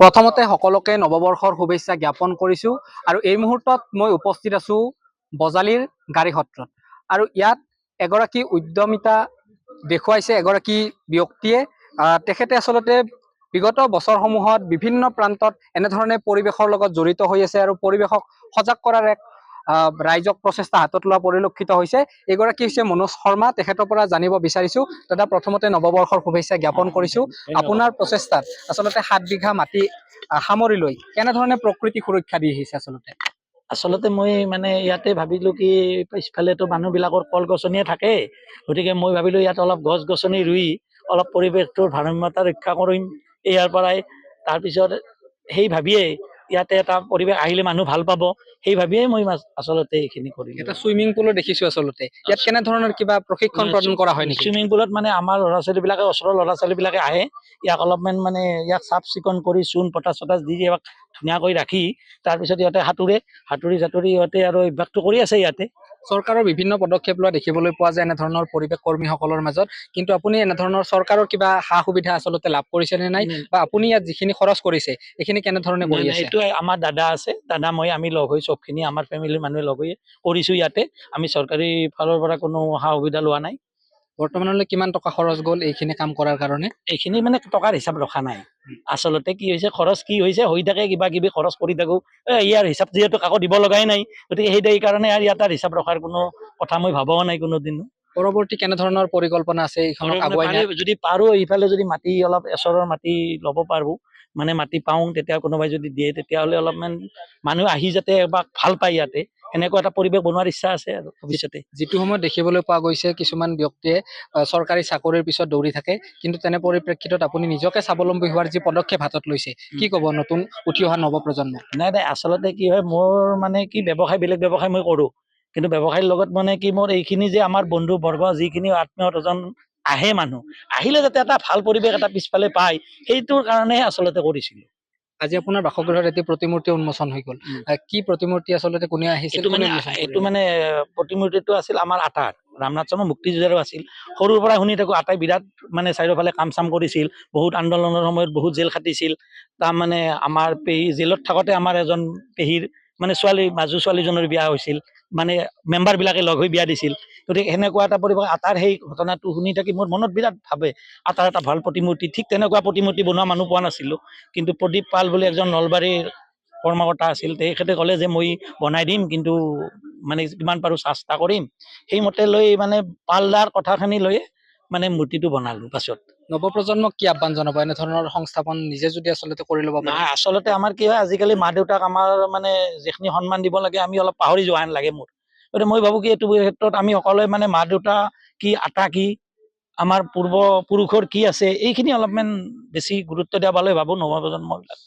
প্ৰথমতে সকলোকে নৱবৰ্ষৰ শুভেচ্ছা জ্ঞাপন কৰিছোঁ আৰু এই মুহূৰ্তত মই উপস্থিত আছোঁ বজালীৰ গাড়ী সত্ৰত আৰু ইয়াত এগৰাকী উদ্যমিতা দেখুৱাইছে এগৰাকী ব্যক্তিয়ে তেখেতে আচলতে বিগত বছৰসমূহত বিভিন্ন প্ৰান্তত এনেধৰণে পৰিৱেশৰ লগত জড়িত হৈ আছে আৰু পৰিৱেশক সজাগ কৰাৰ এক ৰাইজক প্ৰচেষ্টা হাতত লোৱা পৰিলক্ষিত হৈছে। এগৰাকী হৈছে মনোজ শৰ্মা, তেখেতৰ পৰা জানিব বিচাৰিছোঁ। দাদা, প্ৰথমতে নৱবৰ্ষৰ শুভেচ্ছা জ্ঞাপন কৰিছোঁ। আপোনাৰ প্ৰচেষ্টাত আচলতে 7 বিঘা মাটি সামৰি লৈ কেনেধৰণে প্ৰকৃতি সুৰক্ষা দি আহিছে আচলতে মই মানে ইয়াতে ভাবিলো কি পিছফালেতো মানুহবিলাকৰ কল গছনিয়ে থাকে, গতিকে মই ভাবিলো ইয়াত অলপ গছ গছনি ৰুই অলপ পৰিৱেশটোৰ ভাৰসাম্যতা ৰক্ষা কৰিম। ইয়াৰ পৰাই তাৰপিছত সেই ভাবিয়ে ইয়াতে এটা পৰিৱেশ আহিলে মানুহ ভাল পাব, সেই ভাবিয়ে মই আচলতে এইখিনি কৰিলোঁ। এটা চুইমিং পুলো দেখিছোঁ আচলতে, ইয়াত কেনেধৰণৰ কিবা প্ৰশিক্ষণ প্ৰদান কৰা হয় নেকি? চুইমিং পুলত মানে আমাৰ ল'ৰা ছোৱালীবিলাকে, ওচৰৰ ল'ৰা ছোৱালীবিলাকে আহে, ইয়াক অলপমান মানে ইয়াক চাফ চিকুণ কৰি চূণ পটাচ চটাচ দি ইয়াক ধুনীয়াকৈ ৰাখি তাৰপিছত ইহঁতে সাঁতুৰি ইহঁতে আৰু অভ্যাসটো কৰি আছে ইয়াতে। চৰকাৰৰ বিভিন্ন পদক্ষেপ লোৱা দেখিবলৈ পোৱা যায় এনেধৰণৰ পৰিৱেশ কৰ্মীসকলৰ মাজত, কিন্তু আপুনি এনেধৰণৰ চৰকাৰৰ কিবা সা সুবিধা আচলতে লাভ কৰিছে নে নাই, বা আপুনি ইয়াত যিখিনি খৰচ কৰিছে এইখিনি কেনেধৰণে কৰি আছে? এইটো আমাৰ দাদা আছে, আমি লগ হৈ চবখিনি আমাৰ ফেমিলিৰ মানুহে লগ হৈ কৰিছোঁ ইয়াতে। আমি চৰকাৰী ফালৰ পৰা কোনো সা সুবিধা লোৱা নাই। বৰ্তমানলৈ কিমান টকা খৰচ গ'ল এইখিনি কাম কৰাৰ কাৰণে? এইখিনি মানে টকাৰ হিচাপ ৰখা নাই। আচলতে কি হৈছে, খৰচ কি হৈছে হৈ থাকে, কিবা কিবি খৰচ কৰি থাকো। ইয়াৰ হিচাপ যিহেতু কাকো দিব লগাই নাই, গতিকে সেইকাৰণে আৰু ইয়াত হিচাপ ৰখাৰ কোনো কথা মই ভবাও নাই কোনোদিনো। পৰৱৰ্তী কেনেধৰণৰ পৰিকল্পনা আছে এইখনক আগুৱাই নিয়াৰ? যদি পাৰো এইফালে যদি মাটি অলপ এচৰৰ মাটি ল'ব পাৰো, মানে মাটি পাওঁ, তেতিয়া কোনোবাই যদি দিয়ে তেতিয়াহ'লে অলপমান মানুহ আহি যাতে এবাৰ ভাল পায় ইয়াতে, এনেকুৱা এটা পৰিৱেশ বনোৱাৰ ইচ্ছা আছে আৰু ভৱিষ্যতে। যিটো সময়ত দেখিবলৈ পোৱা গৈছে কিছুমান ব্যক্তিয়ে চৰকাৰী চাকৰিৰ পিছত দৌৰি থাকে, কিন্তু তেনে পৰিপ্ৰেক্ষিতত আপুনি নিজকে স্বাৱলম্বী হোৱাৰ যি পদক্ষেপ হাতত লৈছে, কি ক'ব নতুন উঠি অহা নৱপ্ৰজন্মক? নাই আচলতে কি হয়, মোৰ মানে কি ব্যৱসায়, বেলেগ ব্যৱসায় মই কৰোঁ, কিন্তু ব্যৱসায়ৰ লগত মানে কি মোৰ এইখিনি যে আমাৰ বন্ধু বৰ্গ যিখিনি আত্মীয় স্বজন আহে, মানুহ আহিলে যাতে এটা ভাল পৰিৱেশ এটা পিছফালে পায়, সেইটোৰ কাৰণেহে আচলতে কৰিছিলোঁ। আজি আপোনাৰ বাসগৃহত এটি প্ৰতিমূৰ্তি উন্মোচন হৈ গ'ল। কি প্ৰতিমূৰ্তি আচলতে কোনে আহিছিল? এইটো মানে প্ৰতিমূৰ্তিটো আছিল আমাৰ আটাৰ, ৰামনাথ শৰ্মা মুক্তিযুঁজাৰু আছিল। সৰুৰ পৰা শুনি থাকোঁ আটাই বিৰাট মানে চাৰিওফালে কাম চাম কৰিছিল, বহুত আন্দোলনৰ সময়ত বহুত জেল খাটিছিল। তাৰমানে আমাৰ পেহী জেলত থাকোঁতে আমাৰ এজন পেহীৰ মানে মাজু ছোৱালীজনৰ বিয়া হৈছিল, মানে মেম্বাৰবিলাকে লগ হৈ বিয়া দিছিল। গতিকে সেনেকুৱা এটা পৰিৱেশ, আটাৰ সেই ঘটনাটো শুনি থাকি মোৰ মনত বিৰাট ভাবে, আটাৰ এটা ভাল প্ৰতিমূৰ্তি, ঠিক তেনেকুৱা প্ৰতিমূৰ্তি বনোৱা মানুহ পোৱা নাছিলোঁ। কিন্তু প্ৰদীপ পাল বুলি এজন নলবাৰীৰ কৰ্মকৰ্তা আছিল, তেখেতে ক'লে যে মই বনাই দিম, কিন্তু মানে যিমান পাৰোঁ চেষ্টা কৰিম। সেইমতে লৈ মানে পালদাৰ কথাখিনি লৈ মানে মূৰ্তিটো বনালোঁ। পাছত নৱপ্ৰজন্মক কি আহ্বান জনাব এনেধৰণৰ সংস্থাপন নিজে যদি আচলতে কৰি ল'ব পাৰে? আচলতে আমাৰ কি হয়, আজিকালি মা দেউতাক আমাৰ মানে যিখিনি সন্মান দিব লাগে আমি অলপ পাহৰি যোৱা হেন লাগে মোৰ। গতিকে মই ভাবোঁ কি এইটো ক্ষেত্ৰত আমি সকলোৱে মানে মা দেউতা কি, আটা কি, আমাৰ পূৰ্বপুৰুষৰ কি আছে, এইখিনি অলপমান বেছি গুৰুত্ব দিয়া পালে ভাবোঁ নৱপ্ৰজন্মবিলাক।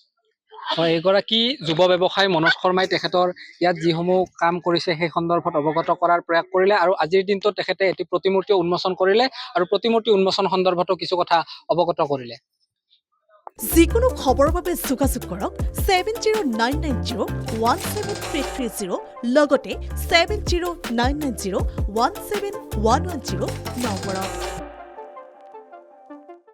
হয়, এগৰাকী যুৱ ব্যৱসায়ী মনোজ শৰ্মাই তেখেতৰ ইয়াত যিসমূহ কাম কৰিছে সেই সন্দৰ্ভত অৱগত কৰাৰ প্ৰয়াস কৰিলে, আৰু আজিৰ দিনটোত তেখেতে এটি প্ৰতিমূৰ্তি উন্মোচন কৰিলে আৰু প্ৰতিমূৰ্তি উন্মোচন সন্দৰ্ভতো কিছু কথা অৱগত কৰিলে। যিকোনো খবৰৰ বাবে যোগাযোগ কৰক 7099017330 লগতে 7099017110 নম্বৰত।